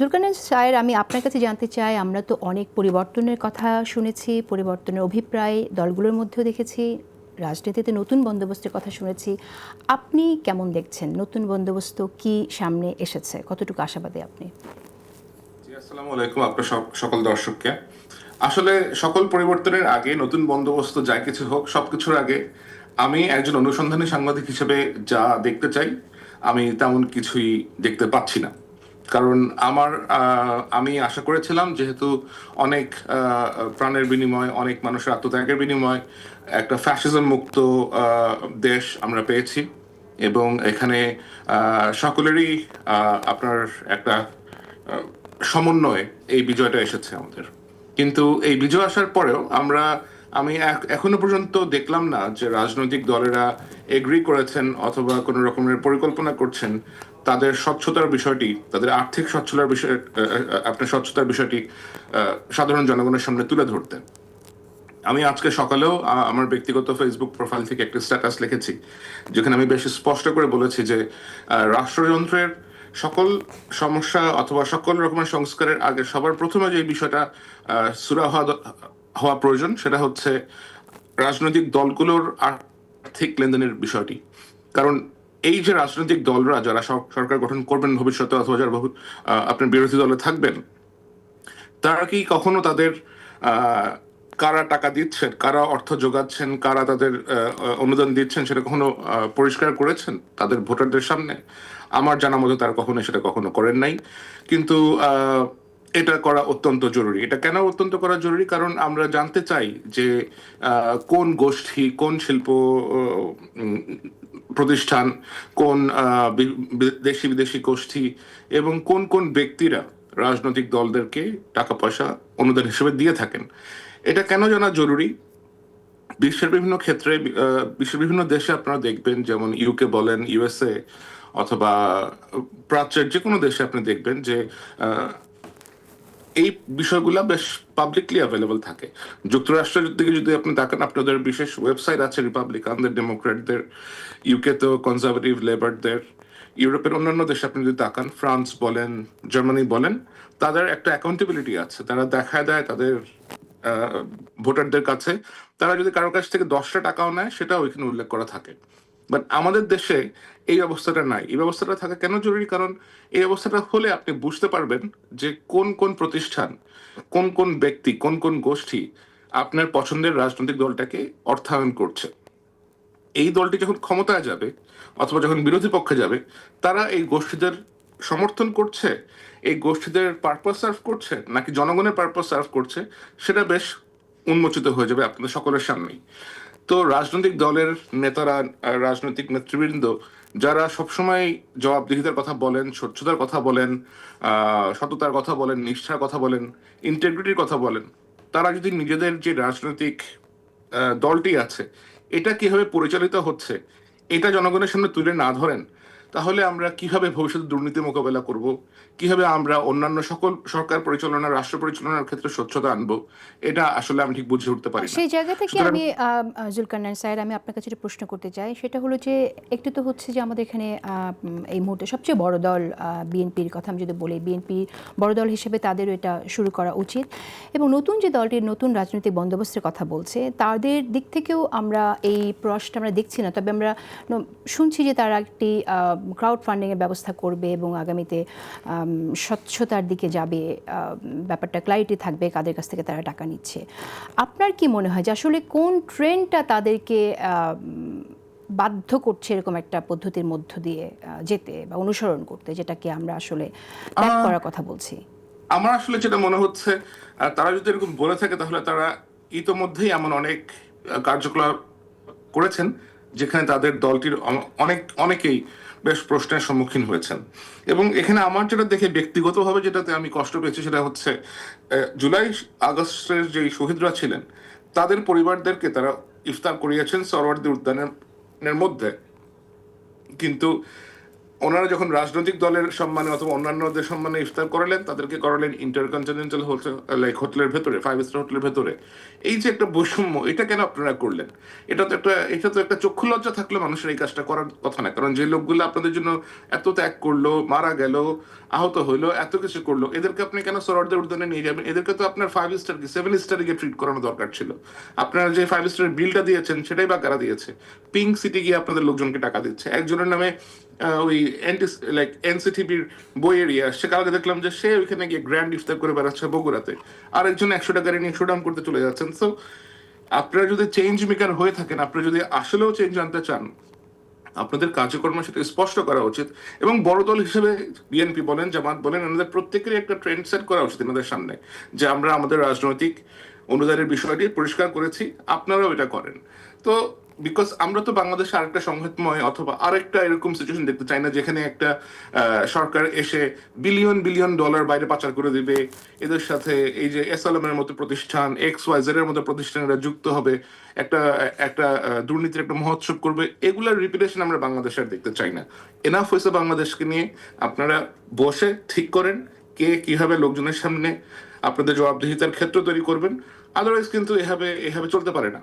Zulkarnain sir, আমি আপনার কাছে জানতে চাই, আমরা তো অনেক পরিবর্তনের কথা শুনেছি, পরিবর্তনের অভিপ্রায় দলগুলোর মধ্যেও দেখেছি, রাজনীতিতে নতুন বন্দোবস্তের কথা শুনেছি। আপনি কেমন দেখছেন নতুন বন্দোবস্ত কি সামনে এসেছে, কতটুকু আশাবাদী আপনি? জি, আসসালামু আলাইকুম আপনার সকল দর্শককে। আসলে সকল পরিবর্তনের আগে নতুন বন্দোবস্ত যাই কিছু হোক, সবকিছুর আগে আমি একজন অনুসন্ধানী সাংবাদিক হিসেবে যা দেখতে চাই, আমি তেমন কিছুই দেখতে পাচ্ছি না। কারণ আমি আশা করেছিলাম, যেহেতু অনেক প্রাণের বিনিময়, অনেক মানুষের আত্মত্যাগের বিনিময় একটা ফ্যাসিজম মুক্ত দেশ আমরা পেয়েছি, এবং এখানে সকলেরই আপনার একটা সমন্বয়ে এই বিজয়টা এসেছে আমাদের। কিন্তু এই বিজয় আসার পরেও আমি এখনো পর্যন্ত দেখলাম না যে রাজনৈতিক দলেরা এগ্রি করেছেন অথবা কোনো রকমের পরিকল্পনা করছেন তাদের স্বচ্ছতার বিষয়টি, তাদের আর্থিক সচ্ছলার বিষয় আপনার স্বচ্ছতার বিষয়টি সাধারণ জনগণের সামনে তুলে ধরতে। আমি আজকে সকালেও আমার ব্যক্তিগত ফেসবুক প্রোফাইল থেকে একটা স্ট্যাটাস লিখেছি, যেখানে আমি বেশ স্পষ্ট করে বলেছি যে রাষ্ট্রযন্ত্রের সকল সমস্যা অথবা সকল রকমের সংস্কারের আগে সবার প্রথমে যে বিষয়টা সুরা হওয়া প্রয়োজন, সেটা হচ্ছে রাজনৈতিক দলগুলোর আর্থিক লেনদেনের বিষয়টি। কারণ এই যে রাজনৈতিক দলরা যারা সরকার গঠন করবেন ভবিষ্যতে, অথবা যারা আপনার বিরোধী দলে থাকবেন, তারা কি কখনো তাদের কারা টাকা দিচ্ছেন, কারা অর্থ যোগাচ্ছেন, কারা তাদের অনুদান দিচ্ছেন, সেটা কখনো পরিষ্কার করেছেন তাদের ভোটারদের সামনে? আমার জানা মতো তারা কখনো করেন নাই। কিন্তু এটা করা অত্যন্ত জরুরি। এটা কেন অত্যন্ত করা জরুরি? কারণ আমরা জানতে চাই যে কোন গোষ্ঠী, কোন শিল্প উম, প্রতিষ্ঠান, কোন দেশি বিদেশি গোষ্ঠী এবং কোন কোন ব্যক্তিরা রাজনৈতিক দলদেরকে টাকা পয়সা অনুদান হিসেবে দিয়ে থাকেন। এটা কেন জানা জরুরি? বিশ্বের বিভিন্ন ক্ষেত্রে, বিশ্বের বিভিন্ন দেশে আপনারা দেখবেন, যেমন ইউকে বলেন, ইউএসএ, অথবা প্রাচ্যের যে কোনো দেশে আপনি দেখবেন যে এই বিষয়গুলো বেশ পাবলিকলি অ্যাভেলেবল থাকে। যুক্তরাষ্ট্রের দিকে যদি আপনি তাকান, আপনাদের বিশেষ ওয়েবসাইট আছে রিপাবলিকানদের, ডেমোক্র্যাটদের, ইউকে তো কনজারভেটিভ লেবারদের, ইউরোপের অন্যান্য দেশে আপনি যদি তাকান, ফ্রান্স বলেন, জার্মানি বলেন, তাদের একটা অ্যাকাউন্টেবিলিটি আছে। তারা দেখায় দেয় তাদের ভোটারদের কাছে, তারা যদি কারোর কাছ থেকে 10টা টাকাও নেয়, সেটাও ওইখানে উল্লেখ করা থাকে। বাট আমাদের দেশে এই অবস্থাটা নাই। এই ব্যবস্থাটা থাকা কেন জরুরি? কারণ এই অবস্থাটা হলে আপনি বুঝতে পারবেন যে কোন কোন প্রতিষ্ঠান, কোন কোন ব্যক্তি, কোন কোন গোষ্ঠী আপনার পছন্দের রাজনৈতিক দলটাকে অর্থায়ন করছে। এই দলটি যখন ক্ষমতায় যাবে অথবা যখন বিরোধী পক্ষে যাবে, তারা এই গোষ্ঠীদের সমর্থন করছে, এই গোষ্ঠীদের পারপাস সার্ভ করছে, নাকি জনগণের পারপাস সার্ভ করছে, সেটা বেশ উন্মোচিত হয়ে যাবে আপনাদের সকলের সামনেই। তো রাজনৈতিক দলের নেতারা, রাজনৈতিক নেতৃবৃন্দ, যারা সবসময় জবাবদিহিতার কথা বলেন, স্বচ্ছতার কথা বলেন, সততার কথা বলেন, নিষ্ঠার কথা বলেন, ইন্টেগ্রিটির কথা বলেন, তারা যদি নিজেদের যে রাজনৈতিক দলটি আছে, এটা কিভাবে পরিচালিত হচ্ছে, এটা জনগণের সামনে তুলে না ধরেন, তাহলে আমরা কিভাবে ভবিষ্যতে দুর্নীতি মোকাবেলা করব, কিভাবে আমরা অন্যান্য সকল সরকার পরিচালনা, রাষ্ট্র পরিচালনার ক্ষেত্রে স্বচ্ছতা আনবো, এটা আসলে আমি ঠিক বুঝে উঠতে পারি না। সেই জায়গা থেকে সুতরাং আমি জুলকারনাইন স্যার, আমি আপনার কাছে একটা প্রশ্ন করতে চাই। সেটা হলো যে, একটু তো হচ্ছে যে আমাদের এখানে এই মুহূর্তে সবচেয়ে বড় দল বিএনপির কথা আমি যদি বলি, বিএনপি বড় দল হিসেবে তাদেরও এটা শুরু করা উচিত। এবং নতুন যে দলটির নতুন রাজনৈতিক বন্দোবস্তের কথা বলছে, তাদের দিক থেকেও আমরা এই প্রয়াসটা আমরা দেখছি না। তবে আমরা শুনছি যে তারা একটি ক্রাউড ফান্ডিংয়ের ব্যবস্থা করবে এবং আগামীতে স্বচ্ছতার দিকে যাবে, ব্যাপারটা ক্লারিটি থাকবে কাদের কাছ থেকে তারা টাকা নিচ্ছে। আপনার কি মনে হয় যে আসলে কোন ট্রেন্ডটা তাদেরকে বাধ্য করছে এরকম একটা পদ্ধতির মধ্য দিয়ে যেতে বা অনুসরণ করতে, যেটাকে আমরা আসলে ত্যাগ আহ, করার কথা বলছি? আমার আসলে যেটা মনে হচ্ছে, তারা যদি এরকম বলে থাকে, তাহলে তারা ইতোমধ্যেই এমন অনেক কার্যকলাপ করেছেন যেখানে তাদের দলটির অনেকেই বেশ প্রশ্নের সম্মুখীন হয়েছেন। এবং এখানে আমার যেটা দেখে ব্যক্তিগতভাবে যেটাতে আমি কষ্ট পেয়েছি, সেটা হচ্ছে জুলাই আগস্টের যে শহীদরা ছিলেন, তাদের পরিবারদেরকে তারা ইফতার করিয়েছেন সরওয়ার্দী উদ্যানের মধ্যে। কিন্তু ওনারা যখন রাজনৈতিক দলের সম্মানে অথবা অন্যান্যদের সম্মানে ইফতার করালেন, তাদেরকে করালেন ইন্টারকন্টিনেন্টাল হোটেল, লাইক হোটেলের ভেতরে, 5 স্টার হোটেলের ভেতরে। এই যে একটা বৈষম্য, এটা কেন আপনারা করলেন? এটা তো একটা চক্ষু লজ্জা থাকলে মানুষের এই কাজটা করার কথা না। কারণ যে লোকগুলো আপনাদের জন্য এত ত্যাগ করলো, মারা গেল, আহত হইলো, এত কিছু করলো, এদেরকে আপনি কেন সরোয়ার্দের উদ্যানে নিয়ে যাবেন? এদেরকে তো আপনার 5 স্টার কি 7 স্টারে গিয়ে ট্রিট করানো দরকার ছিল। আপনারা যে 5 স্টারের বিলটা দিয়েছেন সেটাই বা কারা দিয়েছে? পিঙ্ক সিটি গিয়ে আপনাদের লোকজনকে টাকা দিচ্ছে। একজনের নামে ওই লাইক এনসিটিভির বই এরিয়া আসছে, কালকে দেখলাম যে সে ওইখানে গিয়ে গ্র্যান্ড ইফতার করে বেড়াচ্ছে বগুড়াতে, আরেকজন 100 টাকা নিয়ে শোডাউন করতে চলে যাচ্ছেন। সো আপনারা যদি চেঞ্জ মেকার হয়ে থাকেন, আপনারা যদি আসলেও চেঞ্জ আনতে চান, আপনাদের কার্যক্রমের সাথে স্পষ্ট করা উচিত। এবং বড় দল হিসেবে বিএনপি বলেন, জামাত বলেন, এনাদের প্রত্যেকেরই একটা ট্রেন্ড সেট করা উচিত এনাদের সামনে, যে আমরা আমাদের রাজনৈতিক অনুদানের বিষয়টি পরিষ্কার করেছি, আপনারাও এটা করেন। তো বিকজ আমরা তো বাংলাদেশে আরেকটা সংঘাতময় অথবা আরেকটা এরকম সিচুয়েশন দেখতে চাই না, যেখানে একটা সরকার এসে বিলিয়ন বিলিয়ন ডলার বাইরে পাচার করে দিবে, এদের সাথে এই যে এসএলএম এর মতো প্রতিষ্ঠান, XYZ এর মতো প্রতিষ্ঠানেরা যুক্ত হবে, একটা একটা দুর্নীতির একটা মহোৎসব করবে। এগুলার রিপিটেশন আমরা বাংলাদেশে আর দেখতে চাই না। এনাফ হয়েছে বাংলাদেশকে নিয়ে। আপনারা বসে ঠিক করেন কে কিভাবে লোকজনের সামনে আপনাদের জবাবদিহিতার ক্ষেত্র তৈরি করবেন। আদারওয়াইজ কিন্তু এভাবে এভাবে চলতে পারে না।